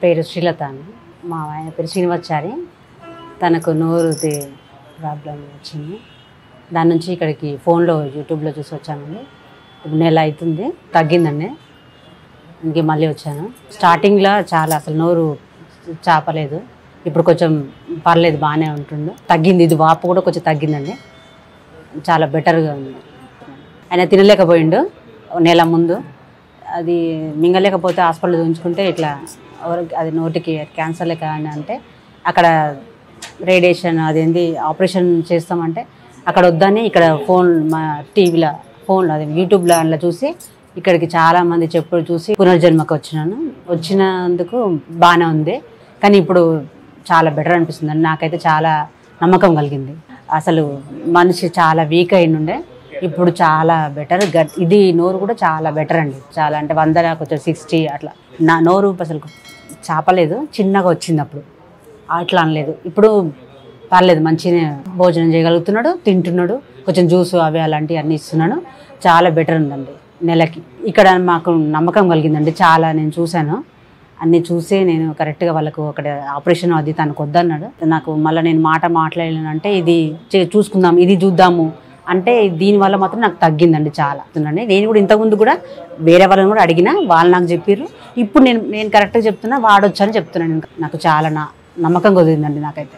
పేరు శ్రీలత అని. మా ఆయన పేరు శ్రీనివాచారి. తనకు నోరుది ప్రాబ్లం వచ్చింది. దాని నుంచి ఇక్కడికి ఫోన్లో యూట్యూబ్లో చూసి వచ్చానండి. ఇప్పుడు నెల అవుతుంది, తగ్గిందండి. ఇంకే మళ్ళీ వచ్చాను. స్టార్టింగ్లో చాలా అసలు నోరు చాపలేదు. ఇప్పుడు కొంచెం పర్లేదు, బాగానే ఉంటుండు. తగ్గింది, ఇది వాపు కూడా కొంచెం తగ్గిందండి. చాలా బెటర్గా ఉంది. ఆయన తినలేకపోయిండు నెల ముందు. అది మింగలేకపోతే హాస్పిటల్ ఉంచుకుంటే ఇట్లా అది నోటికి క్యాన్సర్ లెక్క అని అంటే అక్కడ రేడియేషన్ అదేంది ఆపరేషన్ చేస్తామంటే అక్కడ వద్దని ఇక్కడ ఫోన్ మా టీవీలో ఫోన్లో అదే యూట్యూబ్లో అట్లా చూసి ఇక్కడికి చాలామంది చెప్పులు చూసి పునర్జన్మకు వచ్చినందుకు బాగానే ఉంది. కానీ ఇప్పుడు చాలా బెటర్ అనిపిస్తుంది అండి. నాకైతే చాలా నమ్మకం కలిగింది. అసలు మనిషి చాలా వీక్ అయినుండే, ఇప్పుడు చాలా బెటర్. ఇది నోరు కూడా చాలా బెటర్ అండి. చాలా అంటే 100 కొంచెం 60 అట్లా. నా నోరు అసలు చాపలేదు, చిన్నగా వచ్చింది అప్పుడు, అట్లా అనలేదు. ఇప్పుడు పర్లేదు, మంచిగా భోజనం చేయగలుగుతున్నాడు, తింటున్నాడు. కొంచెం జ్యూస్ అవి అలాంటివి అన్నీ ఇస్తున్నాడు. చాలా బెటర్ ఉందండి నెలకి. ఇక్కడ మాకు నమ్మకం కలిగిందండి. చాలా నేను చూశాను, అన్నీ చూసే నేను కరెక్ట్గా వాళ్ళకు అక్కడ ఆపరేషన్ అది తనకు వద్దన్నాడు. నాకు మళ్ళీ నేను మాట్లాడలేనంటే ఇది చూసుకుందాం, ఇది చూద్దాము అంటే దీనివల్ల మాత్రం నాకు తగ్గిందండి చాలా. నేను కూడా ఇంతకుముందు కూడా వేరే వాళ్ళని కూడా అడిగినా, వాళ్ళు నాకు చెప్పారు. ఇప్పుడు నేను కరెక్ట్గా చెప్తున్నా, వాడొచ్చని చెప్తున్నాను. నాకు చాలా నమ్మకం కుదిరిందండి నాకైతే.